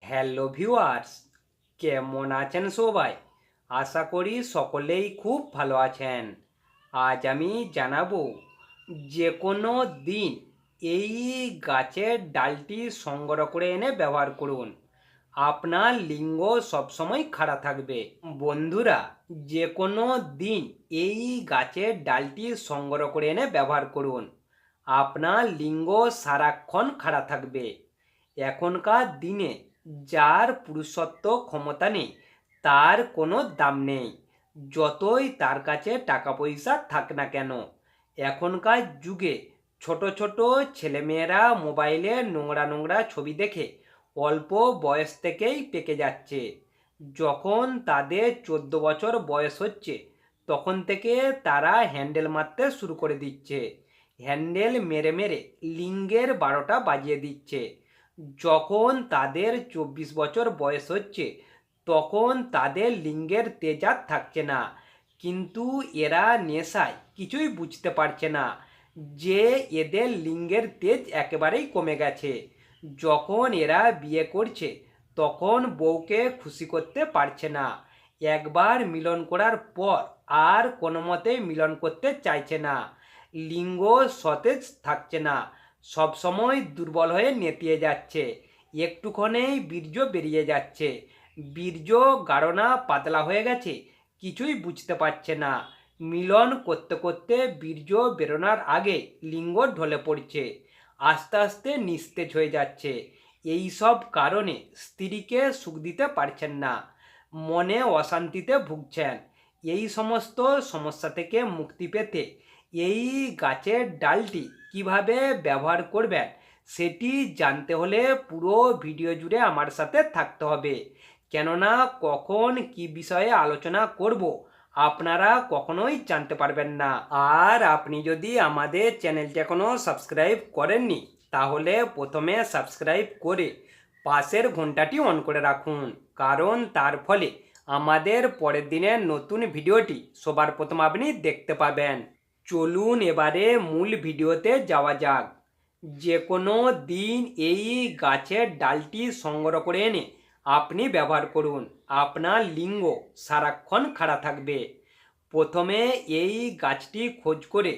Hello viewers, কেমন আছেন সবাই? আশা করি সকলেই খুব ভালো আছেন। আজ আমি জানাবো যে কোনো দিন এই গাছের ডালটি সংগ্রহ করে এনে ব্যবহার করুন। আপনার লিঙ্গ সবসময় খাড়া থাকবে। বন্ধুরা, যে কোনো দিন এই গাছের ডালটি সংগ্রহ করে এনে ব্যবহার করুন। আপনার লিঙ্গ সারাক্ষণ খাড়া থাকবে। এখনকার দিনে যার পুরুষত্ব ক্ষমতা নেই তার কোনো দাম নেই, যতই তার কাছে টাকা পয়সা থাক না কেন। এখনকার যুগে ছোট ছোট ছেলেমেয়েরা মোবাইলে নোংরা নোংরা ছবি দেখে অল্প বয়স থেকেই পেকে যাচ্ছে। যখন তাদের 14 বছর বয়স হচ্ছে তখন থেকে তারা হ্যান্ডেল মারতে শুরু করে দিচ্ছে। হ্যান্ডেল মেরে মেরে লিঙ্গের 12টা বাজিয়ে দিচ্ছে। যখন তাদের 24 বছর বয়স হচ্ছে তখন তাদের লিঙ্গের তেজ আর থাকছে না। কিন্তু এরা নেশায় কিছুই বুঝতে পারছে না যে এদের লিঙ্গের তেজ একেবারেই কমে গেছে। যখন এরা বিয়ে করছে তখন বউকে খুশি করতে পারছে না। একবার মিলন করার পর আর কোনো মতেই মিলন করতে চাইছে না। লিঙ্গ সতেজ থাকছে না, সবসময় দুর্বল হয়ে নেতিয়ে যাচ্ছে। একটুক্ষণেই বীর্য বেরিয়ে যাচ্ছে। বীর্য গাঢ় না পাতলা হয়ে গেছে কিছুই বুঝতে পারছে না। মিলন করতে করতে বীর্য বেরোনোর আগে লিঙ্গ ঢলে পড়ছে, আস্তে আস্তে নিস্তেজ হয়ে যাচ্ছে। এই সব কারণে স্ত্রীকে সুখ দিতে পারছেন না, মনে অশান্তিতে ভুগছেন। এই সমস্ত সমস্যা থেকে মুক্তি পেতে এই গাছের ডালটি কিভাবে ব্যবহার করবেন সেটি জানতে হলে পুরো ভিডিও জুড়ে আমার সাথে থাকতে হবে। কেননা কখন কি বিষয়ে আলোচনা করব আপনারা কখনোই জানতে পারবেন না। আর আপনি যদি আমাদের চ্যানেলটি এখনও সাবস্ক্রাইব করেননি তাহলে প্রথমে সাবস্ক্রাইব করে পাশের ঘন্টাটি অন করে রাখুন, কারণ তার ফলে আমাদের পরের দিনের নতুন ভিডিওটি সবার প্রথম আপনি দেখতে পাবেন। চলুন এবারে মূল ভিডিওতে যাওয়া যাক। যে কোনো দিন এই গাছের ডালটি সংগ্রহ করে এনে আপনি ব্যবহার করুন, আপনার লিঙ্গ সারাক্ষণ খাড়া থাকবে। প্রথমে এই গাছটি খোঁজ করে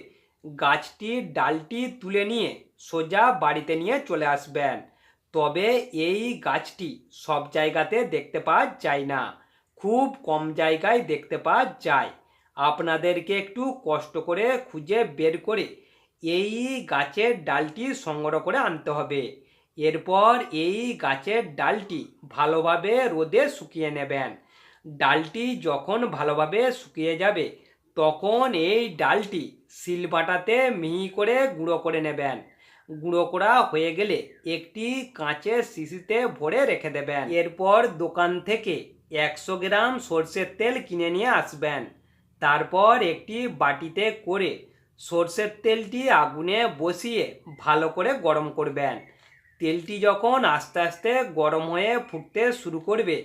গাছটির ডালটি তুলে নিয়ে সোজা বাড়িতে নিয়ে চলে আসবেন। তবে এই গাছটি সব জায়গাতে দেখতে পাওয়া যায় না, খুব কম জায়গায় দেখতে পাওয়া যায়। আপনাদেরকে একটু কষ্ট করে খুঁজে বের করে এই গাছের ডালটি সংগ্রহ করে আনতে হবে। এরপর এই গাছের ডালটি ভালোভাবে রোদে শুকিয়ে নেবেন। ডালটি যখন ভালোভাবে শুকিয়ে যাবে তখন এই ডালটি শিলবাটাতে মিহি করে গুঁড়ো করে নেবেন। গুঁড়ো করা হয়ে গেলে একটি কাঁচের শিশিতে ভরে রেখে দেবেন। এরপর দোকান থেকে 100 গ্রাম সর্ষের তেল কিনে নিয়ে আসবেন। তারপর একটি বাটিতে করে সর্ষের তেলটি আগুনে বসিয়ে ভালো করে গরম করবেন। তেলটি যখন আস্তে আস্তে গরম হয়ে ফুটতে শুরু করবে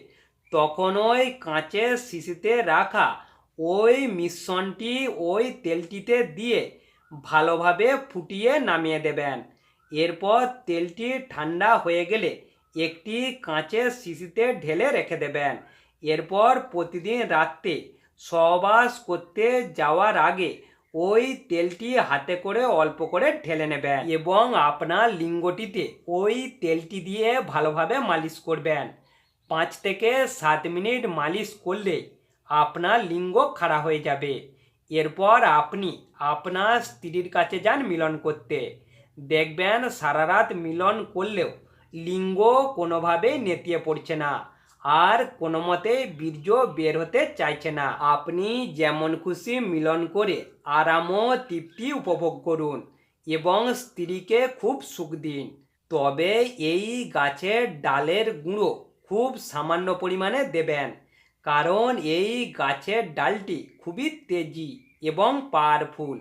তখন ওই কাঁচের শিশিতে রাখা ওই মিশ্রণটি ওই তেলটিতে দিয়ে ভালোভাবে ফুটিয়ে নামিয়ে দেবেন। এরপর তেলটি ঠান্ডা হয়ে গেলে একটি কাঁচের শিশিতে ঢেলে রেখে দেবেন। এরপর প্রতিদিন রাত্রে সহবাস করতে যাওয়ার আগে ওই তেলটি হাতে করে অল্প করে ঢেলে নেবেন এবং আপনার লিঙ্গটিতে ওই তেলটি দিয়ে ভালোভাবে মালিশ করবেন। 5 থেকে 7 মিনিট মালিশ করলে আপনার লিঙ্গ খাড়া হয়ে যাবে। এরপর আপনি আপনার স্ত্রীর কাছে যান মিলন করতে। দেখবেন সারা রাত মিলন করলেও লিঙ্গ কোনোভাবেই নেতিয়ে পড়ছে না, আর কোনো মতে বীর্য বের হতে চাইছে না। আপনি যেমন খুশি মিলন করে আরাম ও তৃপ্তি উপভোগ করুন এবং স্ত্রীকে খুব সুখ দিন। তবে এই গাছের ডালের গুঁড়ো খুব সামান্য পরিমাণে দেবেন, কারণ এই গাছের ডালটি খুবই তেজি এবং পাওয়ারফুল।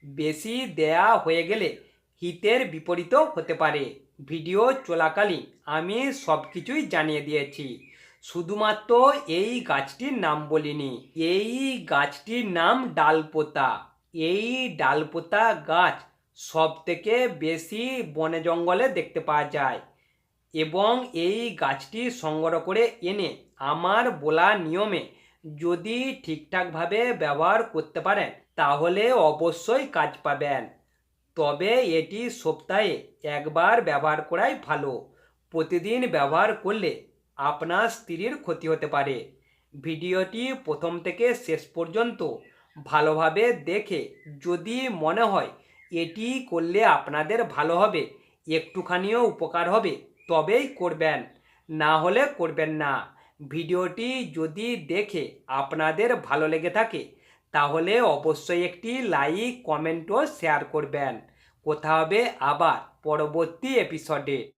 বেশি দেয়া হয়ে গেলে হিতের বিপরীতও হতে পারে। ভিডিও চলাকালীন আমি সব কিছুই জানিয়ে দিয়েছি, শুধুমাত্র এই গাছটির নাম বলিনি। এই গাছটির নাম ডালপোতা। এই ডালপোতা গাছ সব থেকে বেশি বনে জঙ্গলে দেখতে পাওয়া যায়। এবং এই গাছটি সংগ্রহ করে এনে আমার বলা নিয়মে যদি ঠিকঠাকভাবে ব্যবহার করতে পারেন তাহলে অবশ্যই কাজ পাবেন। তবে এটি সপ্তাহে একবার ব্যবহার করাই ভালো। প্রতিদিন ব্যবহার করলে আপনার স্ত্রীর ক্ষতি হতে পারে। ভিডিওটি প্রথম থেকে শেষ পর্যন্ত ভালোভাবে দেখে যদি মনে হয় এটি করলে আপনাদের ভালো হবে, একটুখানিও উপকার হবে, তবেই করবেন, না হলে করবেন না। ভিডিওটি যদি দেখে আপনাদের ভালো লেগে থাকে তাহলে অবশ্যই একটি লাইক, কমেন্ট ও শেয়ার করবেন। কথা হবে আবার পরবর্তী এপিসোডে।